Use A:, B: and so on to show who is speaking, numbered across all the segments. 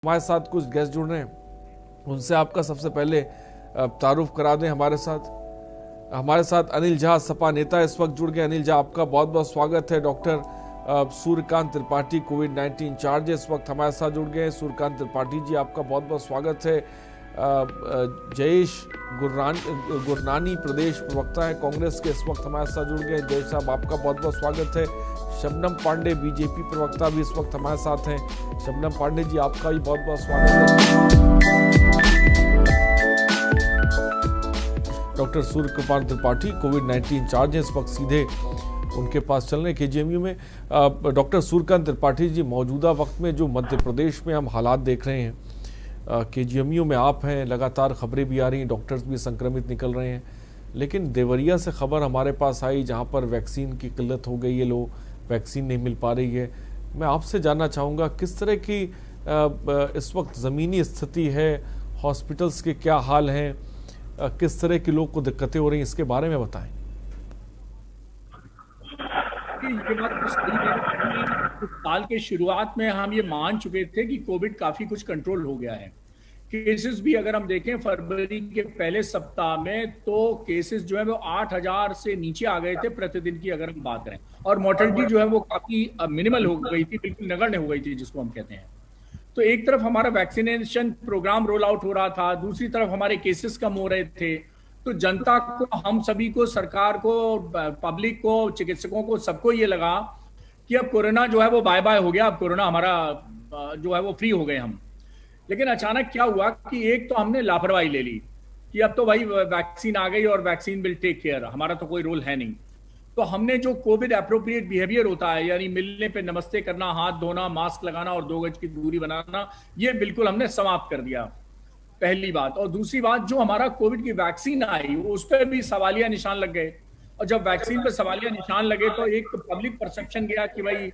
A: हमारे साथ कुछ गेस्ट जुड़ रहे हैं, उनसे आपका सबसे पहले तारुफ करा दें। हमारे साथ अनिल झा, सपा नेता इस वक्त जुड़ गए। अनिल झा, आपका बहुत बहुत स्वागत है। डॉक्टर सूर्यकांत त्रिपाठी कोविड-19 इंचार्ज इस वक्त हमारे साथ जुड़ गए हैं। सूर्यकांत त्रिपाठी जी, आपका बहुत बहुत स्वागत है। जयेश गुरनानी प्रदेश प्रवक्ता है कांग्रेस के, इस वक्त हमारे साथ जुड़ गए। जयेश साहब, आपका बहुत बहुत स्वागत है। शबनम पांडे बीजेपी प्रवक्ता भी इस वक्त हमारे साथ हैं। शबनम पांडे जी, आपका भी बहुत बहुत स्वागत है। डॉक्टर सूर्यकांत त्रिपाठी कोविड-19 इंचार्ज हैं, इस वक्त सीधे उनके पास चल रहे केजीएमयू में। डॉक्टर सूर्यकांत त्रिपाठी जी, मौजूदा वक्त में जो मध्य प्रदेश में हम हालात देख रहे हैं, केजीएमयू में आप हैं, लगातार खबरें भी आ रही हैं, डॉक्टर्स भी संक्रमित निकल रहे हैं, लेकिन देवरिया से खबर हमारे पास आई जहां पर वैक्सीन की किल्लत हो गई है, लोग वैक्सीन नहीं मिल पा रही है। मैं आपसे जानना चाहूँगा किस तरह की इस वक्त ज़मीनी स्थिति है, हॉस्पिटल्स के क्या हाल हैं, किस तरह के लोग को दिक्कतें हो रही हैं, इसके बारे में बताएं।
B: ये बात तो सही है। साल के शुरुआत में हम ये मान चुके थे कि कोविड काफी कुछ कंट्रोल हो गया है। केसेस भी अगर हम देखें फरवरी के पहले सप्ताह में, तो केसेस जो है वो 8,000 से नीचे आ गए थे प्रतिदिन की अगर हम बात करें, और मोर्टेलिटी जो है वो काफी मिनिमल हो गई थी, बिल्कुल नगण्य हो गई थी जिसको हम कहते हैं। तो एक तरफ हमारा वैक्सीनेशन प्रोग्राम रोल आउट हो रहा था, दूसरी तरफ हमारे केसेस कम हो रहे थे। तो जनता को, हम सभी को, सरकार को, पब्लिक को, चिकित्सकों को, सबको ये लगा कि अब कोरोना जो है वो बाय बाय हो गया, अब कोरोना हमारा जो है वो फ्री हो गए हम। लेकिन अचानक क्या हुआ कि एक तो हमने लापरवाही ले ली कि अब तो भाई वैक्सीन आ गई और वैक्सीन विल टेक केयर, हमारा तो कोई रोल है नहीं। तो हमने जो कोविड एप्रोप्रिएट बिहेवियर होता है, यानी मिलने पे नमस्ते करना, हाथ धोना, मास्क लगाना और 2 गज की दूरी बनाना, ये बिल्कुल हमने समाप्त कर दिया, पहली बात। और दूसरी बात, जो हमारा कोविड की वैक्सीन आई उस पर भी सवालिया निशान लग गए, और जब वैक्सीन पर सवालिया निशान लगे तो एक पब्लिक परसेप्शन गया कि भाई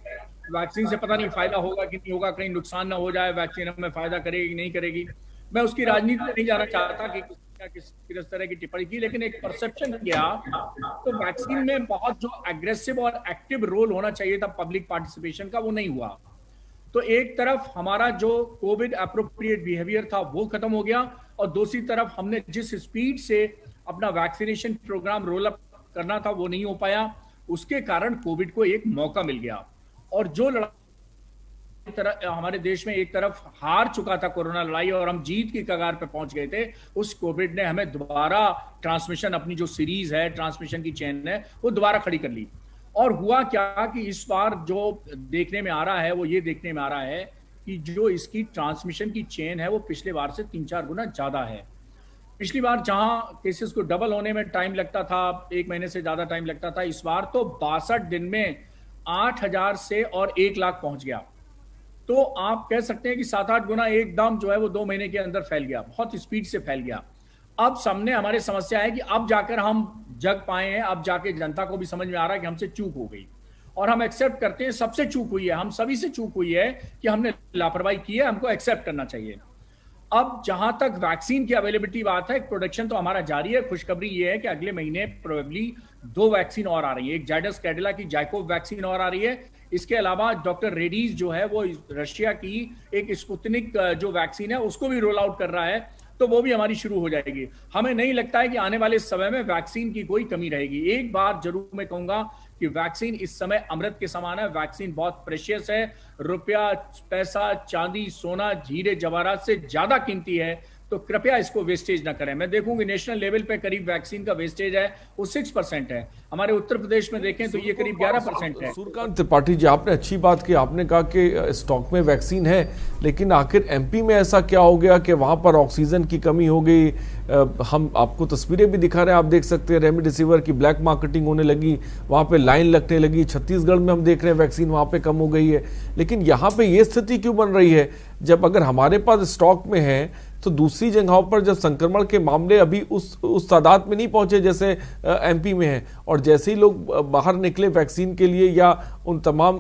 B: वैक्सीन से पता नहीं फायदा होगा कि नहीं होगा, कहीं नुकसान ना हो जाए, वैक्सीन हमें फायदा करेगी नहीं करेगी। मैं उसकी राजनीति में नहीं जाना चाहता कि किस तरह की टिप्पणी की, लेकिन एक परसेप्शन गया। तो वैक्सीन में बहुत जो एग्रेसिव और एक्टिव रोल होना चाहिए था पब्लिक पार्टिसिपेशन का, वो नहीं हुआ। तो एक तरफ हमारा जो कोविड एप्रोप्रिएट बिहेवियर था वो खत्म हो गया, और दूसरी तरफ हमने जिस स्पीड से अपना वैक्सीनेशन प्रोग्राम रोल अप करना था वो नहीं हो पाया। उसके कारण कोविड को एक मौका मिल गया, और जो लड़ाई हमारे देश में एक तरफ हार चुका था कोरोना लड़ाई और हम जीत की कगार पे पहुंच गए थे, उस कोविड ने हमें दोबारा ट्रांसमिशन, अपनी जो सीरीज है, ट्रांसमिशन की चेन है, वो दोबारा खड़ी कर ली। और हुआ क्या कि इस बार जो देखने में आ रहा है वो ये देखने में आ रहा है कि जो इसकी ट्रांसमिशन की चेन है वो पिछले बार से 3-4 गुना ज्यादा है। पिछली बार जहां केसेस को डबल होने में टाइम लगता था, 1 महीने से ज्यादा टाइम लगता था, इस बार तो 62 दिन में 8,000 से और 1 लाख पहुंच गया। तो आप कह सकते हैं कि 7-8 गुना एकदम जो है वो 2 महीने के अंदर फैल गया, बहुत स्पीड से फैल गया। अब सामने हमारे समस्या है कि अब जाकर हम जग पाए हैं, अब जाके जनता को भी समझ में आ रहा है कि हमसे चूक हो गई, और हम एक्सेप्ट करते हैं सबसे चूक हुई है, हम सभी से चूक हुई है कि हमने लापरवाही की है, हमको एक्सेप्ट करना चाहिए। अब जहां तक वैक्सीन की अवेलेबिलिटी बात है, प्रोडक्शन तो हमारा जारी है। खुशखबरी ये है कि अगले महीने प्रोबेबली 2 वैक्सीन और आ रही है, एक जायडस कैडिला की जाइकोव वैक्सीन और आ रही है। इसके अलावा डॉक्टर रेड्डीज जो है वो रशिया की एक स्पुतनिक जो वैक्सीन है उसको भी रोल आउट कर रहा है, तो वो भी हमारी शुरू हो जाएगी। हमें नहीं लगता है कि आने वाले समय में वैक्सीन की कोई कमी रहेगी। एक बात जरूर मैं कहूंगा कि वैक्सीन इस समय अमृत के समान है, वैक्सीन बहुत प्रेशियस है, रुपया, पैसा, चांदी, सोना, हीरे जवाहरात से ज्यादा कीमती है, तो कृपया इसको वेस्टेज ना करें। मैं देखूंगी नेशनल लेवल पे करीब वैक्सीन का वेस्टेज है वो 6% है, हमारे उत्तर प्रदेश में देखें तो ये करीब 11% है।
A: सूर्यकांत त्रिपाठी जी, आपने अच्छी बात की, आपने कहा कि स्टॉक में वैक्सीन है, लेकिन आखिर एमपी में ऐसा क्या हो गया कि वहां पर ऑक्सीजन की कमी हो गई? हम आपको तस्वीरें भी दिखा रहे हैं, आप देख सकते हैं रेमडेसिविर की ब्लैक मार्केटिंग होने लगी, वहां पे लाइन लगने लगी। छत्तीसगढ़ में हम देख रहे हैं वैक्सीन वहां पे कम हो गई है, लेकिन यहाँ पे ये स्थिति क्यों बन रही है जब अगर हमारे पास स्टॉक में है तो दूसरी जगहों पर जब संक्रमण के मामले अभी उस तादाद में नहीं पहुंचे जैसे एमपी में है, और जैसे ही लोग बाहर निकले वैक्सीन के लिए या उन तमाम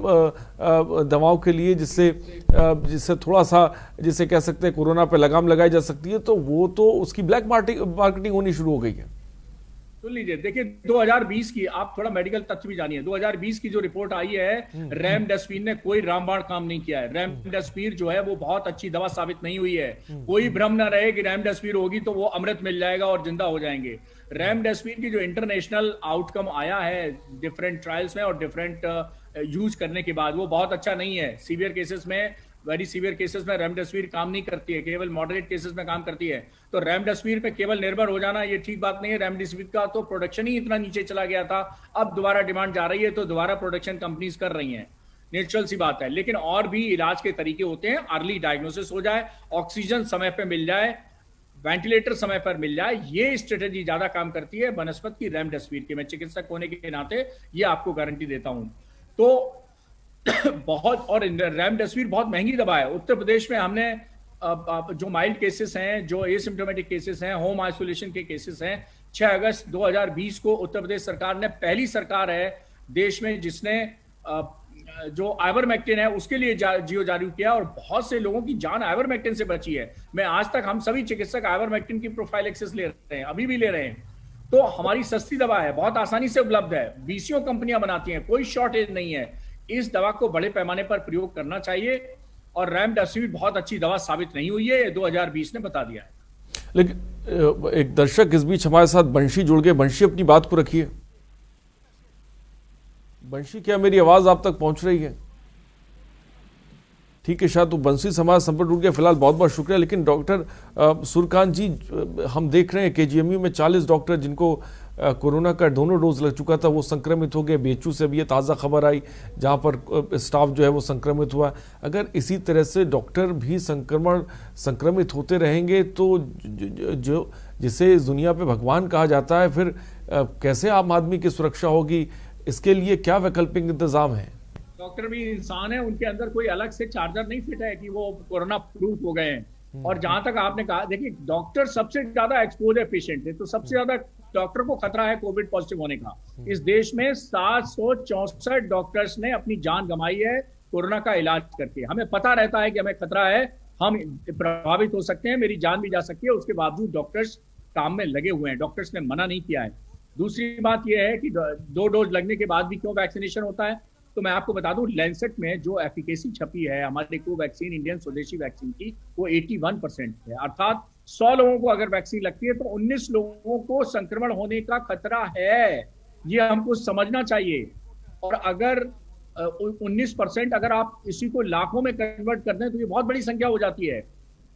A: दवाओं के लिए जिससे थोड़ा सा, जिसे कह सकते हैं कोरोना पे लगाम लगाई जा सकती है, तो वो तो उसकी ब्लैक मार्केटिंग होनी शुरू हो गई है।
B: सुन लीजिए, देखिए 2020 की आप थोड़ा मेडिकल तथ्य भी जानिए। 2020 की जो रिपोर्ट आई है, रेमडेसिविर ने कोई रामबाण काम नहीं किया है। रेमडेसिविर जो है वो बहुत अच्छी दवा साबित नहीं हुई है। कोई भ्रम ना रहे कि रेमडेसिविर होगी तो वो अमृत मिल जाएगा और जिंदा हो जाएंगे। रेमडेसिविर की जो इंटरनेशनल आउटकम आया है डिफरेंट ट्रायल्स में और डिफरेंट यूज करने के बाद, वो बहुत अच्छा नहीं है। सीवियर केसेस में, वेरी सीवियर केसेस में रेमडेसिविर काम नहीं करती है, केवल मॉडरेट केसेस में काम करती है। तो रेमडेसिविर पे केवल निर्भर हो जाना ये ठीक बात नहीं है। रेमडेसिविर का तो प्रोडक्शन ही इतना नीचे चला गया था, अब दोबारा डिमांड जा रही है तो दोबारा प्रोडक्शन कंपनीज कर रही हैं, नेचुरल सी बात है। लेकिन और भी इलाज के तरीके होते हैं, अर्ली डायग्नोसिस हो जाए, ऑक्सीजन समय पर मिल जाए, वेंटिलेटर समय पर मिल जाए, ये स्ट्रेटेजी ज्यादा काम करती है बनस्पत की रेमडेसिविर की। मैं चिकित्सक होने के नाते ये आपको गारंटी देता हूं। तो बहुत, और रेमडेसिविर बहुत महंगी दवा है। उत्तर प्रदेश में हमने जो माइल्ड केसेस हैं, जो एसिम्प्टोमेटिक केसेस हैं, होम आइसोलेशन के केसेस हैं, 6 अगस्त 2020 को उत्तर प्रदेश सरकार ने, पहली सरकार है देश में जिसने जो आइवरमेक्टिन है उसके लिए जियो जारी किया और बहुत से लोगों की जान आइवरमेक्टिन से बची है। मैं आज तक, हम सभी चिकित्सक आइवरमेक्टिन की प्रोफाइलेक्सिस ले रहे हैं, अभी भी ले रहे हैं। तो हमारी सस्ती दवा है, बहुत आसानी से उपलब्ध है, 20 कंपनियां बनाती हैं, कोई शॉर्टेज नहीं है। इस दवा को बड़े पैमाने पर प्रयोग करना चाहिए और रेमडेसिविर बहुत अच्छी दवा साबित नहीं हुई है, ये 2020 ने बता दिया है।
A: लेकिन एक दर्शक इस बीच हमारे साथ बंशी जुड़ गए। बंशी, अपनी बात को रखिए। बंशी, क्या मेरी आवाज आप तक पहुंच रही है? ठीक है, शायद तो बंसी समाज संपर्क टूट गया। फिलहाल बहुत बहुत शुक्रिया। लेकिन डॉक्टर सूर्यकांत जी, हम देख रहे हैं केजीएमयू में 40 डॉक्टर जिनको कोरोना का दोनों डोज लग चुका था वो संक्रमित हो गए। बीएचयू से भी ये ताज़ा खबर आई जहां पर स्टाफ जो है वो संक्रमित हुआ। अगर इसी तरह से डॉक्टर भी संक्रमित होते रहेंगे तो जो जिसे दुनिया पे भगवान कहा जाता है, फिर कैसे आम आदमी की सुरक्षा होगी? इसके लिए क्या वैकल्पिक इंतजाम है?
B: डॉक्टर भी इंसान है, उनके अंदर कोई अलग से चार्जर नहीं फिट है कि वो कोरोना प्रूफ हो गए हैं। और जहां तक आपने कहा, देखिए डॉक्टर सबसे ज्यादा एक्सपोज है पेशेंट से, तो सबसे ज्यादा डॉक्टर को खतरा है कोविड पॉजिटिव होने का। इस देश में 764 डॉक्टर्स ने अपनी जान गंवाई है कोरोना का इलाज करके। हमें पता रहता है कि हमें खतरा है, हम प्रभावित हो सकते हैं, मेरी जान भी जा सकती है, उसके बावजूद डॉक्टर्स काम में लगे हुए हैं, डॉक्टर्स ने मना नहीं किया है। दूसरी बात यह है कि 2 डोज लगने के बाद भी क्यों वैक्सीनेशन होता है, तो मैं आपको बता दूं, लैंसेट में जो एफिकेसी छपी है हमारे कोवैक्सीन इंडियन स्वदेशी वैक्सीन की, वो 81% है। अर्थात 100 लोगों को अगर वैक्सीन लगती है तो 19 लोगों को संक्रमण होने का खतरा है, ये हमको समझना चाहिए। और अगर 19% अगर आप इसी को लाखों में कन्वर्ट कर दें तो ये बहुत बड़ी संख्या हो जाती है।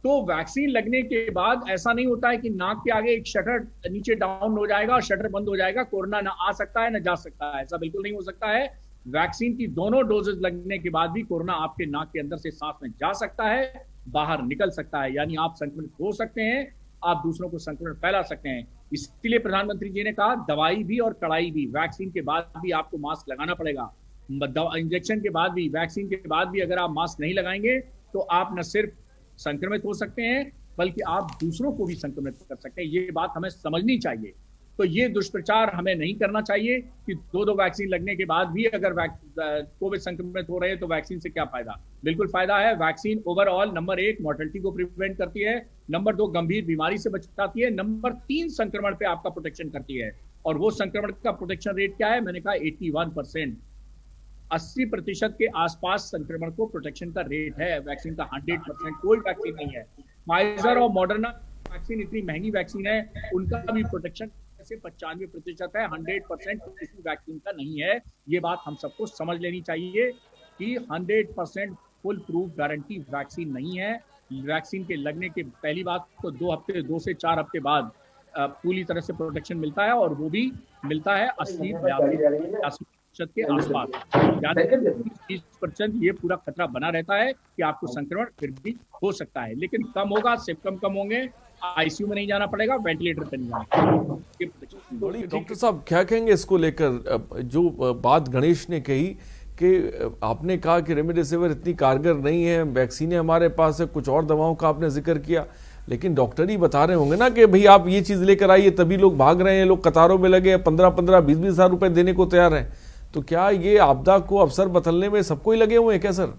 B: तो वैक्सीन लगने के बाद ऐसा नहीं होता है कि नाक के आगे एक शटर नीचे डाउन हो जाएगा और शटर बंद हो जाएगा, कोरोना ना आ सकता है ना जा सकता है, ऐसा बिल्कुल नहीं हो सकता है। वैक्सीन की दोनों डोजेज लगने के बाद भी कोरोना आपके नाक के अंदर से सांस में जा सकता है, बाहर निकल सकता है, यानी आप संक्रमित हो सकते हैं, आप दूसरों को संक्रमण फैला सकते हैं। इसलिए प्रधानमंत्री जी ने कहा दवाई भी और कड़ाई भी, वैक्सीन के बाद भी आपको मास्क लगाना पड़ेगा, इंजेक्शन के बाद भी, वैक्सीन के बाद भी अगर आप मास्क नहीं लगाएंगे तो आप न सिर्फ संक्रमित हो सकते हैं बल्कि आप दूसरों को भी संक्रमित कर सकते हैं। ये बात हमें समझनी चाहिए। तो ये दुष्प्रचार हमें नहीं करना चाहिए कि 2 वैक्सीन लगने के बाद भी अगर कोविड संक्रमित हो रहे हैं तो वैक्सीन से क्या फायदा। बिल्कुल फायदा है। वैक्सीन ओवरऑल नंबर 1 मोर्टेलिटी को प्रिवेंट करती है, नंबर 2 गंभीर बीमारी से बचाती है, नंबर 3 संक्रमण पे आपका प्रोटेक्शन करती है। और वो संक्रमण का प्रोटेक्शन रेट क्या है? मैंने कहा 81%, 80% के आसपास संक्रमण को प्रोटेक्शन का रेट है वैक्सीन का। 100% कोई वैक्सीन नहीं है। फाइजर और मॉडर्ना वैक्सीन इतनी महंगी वैक्सीन है, उनका भी प्रोटेक्शन 95% है, 100% किसी वैक्सीन का नहीं है। ये बात हम सबको समझ लेनी चाहिए कि 100% फुल प्रूफ गारंटी वैक्सीन नहीं है। वैक्सीन के लगने के पहली बात तो 2 से 4 हफ्ते बाद पूरी तरह से प्रोटेक्शन मिलता है, और वो भी मिलता है 80-82% के आसपास, यानी 20% ये पूरा खतरा बना रहता है कि आपको संक्रमण फिर भी हो सकता है, लेकिन कम होगा, सिम्पटम कम होंगे, आईसीयू में नहीं जाना पड़ेगा, वेंटिलेटर पे नहीं जाना पड़ेगा।
A: डॉक्टर साहब क्या कहेंगे इसको लेकर? जो बात गणेश ने कही कि आपने कहा कि रेमडेसिविर इतनी कारगर नहीं है, वैक्सीनें हमारे पास है, कुछ और दवाओं का आपने जिक्र किया, लेकिन डॉक्टर ही बता रहे होंगे ना कि भाई आप ये चीज लेकर आइए, तभी लोग भाग रहे हैं, लोग कतारों में लगे, 15-15, 20-20 हज़ार रुपए देने को तैयार हैं। तो क्या ये आपदा को अवसर बदलने में सबको ही लगे हुए हैं क्या सर?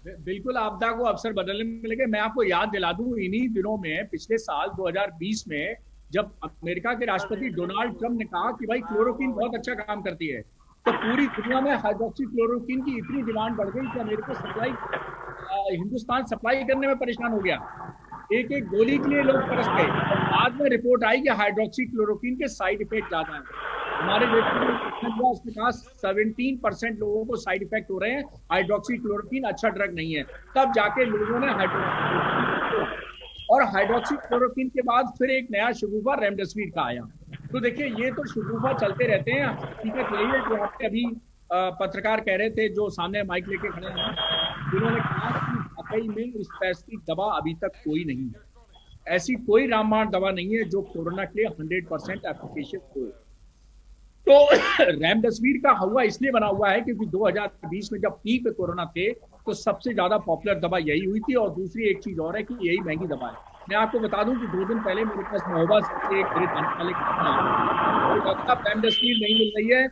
B: बिल्कुल आपदा को अवसर बदलने में लगे। मैं आपको याद दिला दूं, इन्हीं दिनों में पिछले साल 2020 में जब अमेरिका के राष्ट्रपति डोनाल्ड ट्रंप ने कहा कि भाई क्लोरोक्विन बहुत अच्छा काम करती है, तो पूरी दुनिया में हाइड्रोक्सी क्लोरोक्विन की इतनी डिमांड बढ़ गई कि अमेरिका हिंदुस्तान सप्लाई करने में परेशान हो गया। एक एक गोली के लिए लोग तरस गए। बाद में रिपोर्ट आई कि हाइड्रोक्सी क्लोरोक्विन के साइड इफेक्ट ज्यादा है। हमारे देश में उसने कहा 17% लोगों को साइड इफेक्ट हो रहे हैं, हाइड्रोक्सी क्लोरोक्विन अच्छा ड्रग नहीं है। तब जाके लोगों ने हाइड्रोक्सी क्लोरोक्विन के बाद फिर एक नया शगुफा रेमडेसिविर का आया। तो देखिए, ये तो शगुफा चलते रहते हैं। हकीकत यही है जो आपके अभी पत्रकार कह रहे थे, जो सामने माइक लेके खड़े हैं, जिन्होंने कहा कि वाकई में इस स्पेसिफिक दवा अभी तक कोई नहीं है। ऐसी कोई रामबाण दवा नहीं है जो कोरोना के लिए 100% एफिकेशियस हो। तो रेमडेसिविर का हवा इसलिए बना हुआ है क्योंकि 2020 में जब पीक पे कोरोना थे तो सबसे ज्यादा पॉपुलर दवा यही हुई थी। और दूसरी एक चीज और है कि यही महंगी दवा है। मैं आपको बता दूं कि 2 दिन पहले मेरे पास महोबा से एक मेरे जानने वाले रेमडेसिविर नहीं मिल रही है।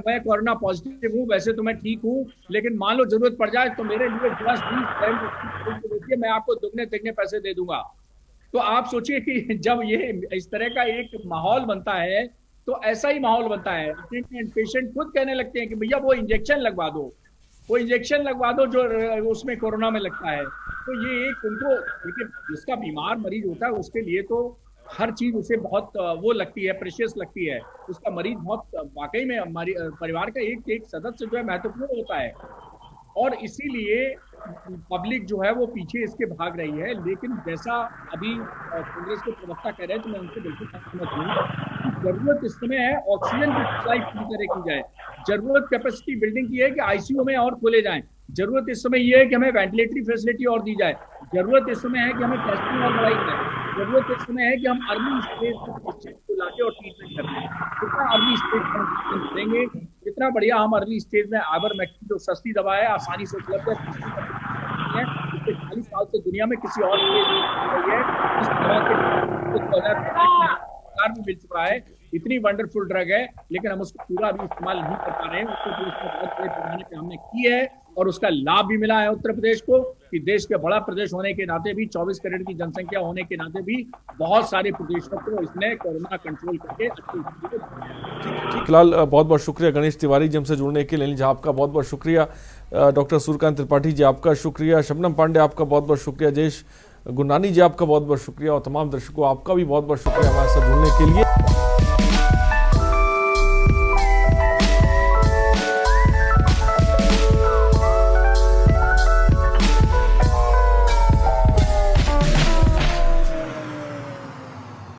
B: मैं कोरोना पॉजिटिव हूँ, वैसे तो मैं ठीक हूँ, लेकिन मान लो जरूरत पड़ जाए तो मेरे लिए देखिए मैं आपको दुगने तिगने पैसे दे दूंगा। तो आप सोचिए कि जब ये इस तरह का एक माहौल बनता है तो ऐसा ही माहौल बनता है। पेशेंट खुद कहने लगते हैं कि भैया वो इंजेक्शन लगवा दो जो उसमें कोरोना में लगता है। तो ये एक उनको, देखिए जिसका बीमार मरीज होता है उसके लिए तो हर चीज उसे बहुत वो लगती है, प्रेशियस लगती है। उसका मरीज बहुत वाकई में हमारी परिवार का एक सदस्य जो है महत्वपूर्ण होता है। और इसीलिए पब्लिक जो है वो पीछे इसके भाग रही है। लेकिन जैसा अभी कांग्रेस के प्रवक्ता कह रहे हैं तो मैं उनसे बिल्कुल सहमत हूँ। जरूरत इस समय है ऑक्सीजन की सप्लाई पूरी तरह की जाए। जरूरत कैपेसिटी बिल्डिंग की है कि आईसीयू में और खोले जाएं। जरूरत इस समय ये है कि हमें वेंटिलेटरी फैसिलिटी और दी जाए। जरूरत इस समय है कि हमें टेस्टिंग और बढ़ाई जाए। जरूरत इस समय है कि हम अर्ली स्टेज को लाके और ट्रीटमेंट करें। जितना अर्ली स्टेज पर करेंगे, जितना बढ़िया हम अर्ली स्टेज में आइवरमेक्टिन जो सस्ती दवा है, आसानी से उपलब्ध है, 40 साल से दुनिया में किसी और इस दवा के मिल चुका है। इतनी वंडरफुल ड्रग है, लेकिन हम उसको पूरा भी इस्तेमाल नहीं कर पा रहे हैं। उसको बहुत बड़े पैमाने पे हमने की है और उसका लाभ भी मिला है उत्तर प्रदेश को, कि देश के बड़ा प्रदेश होने के नाते भी, 24 करोड़ की जनसंख्या होने के नाते भी बहुत सारे प्रदेशों को इसने कोरोना कंट्रोल करके
A: ठीक। लाल, बहुत बहुत शुक्रिया। गणेश तिवारी जी हमसे जुड़ने के लिए, अनिल झा आपका बहुत बहुत शुक्रिया, डॉक्टर सूर्यकांत त्रिपाठी जी आपका शुक्रिया, शबनम पांडे आपका बहुत बहुत शुक्रिया, जयेश गुरनानी जी आपका बहुत बहुत शुक्रिया और तमाम दर्शकों आपका भी बहुत बहुत शुक्रिया हमारे साथ जुड़ने के लिए।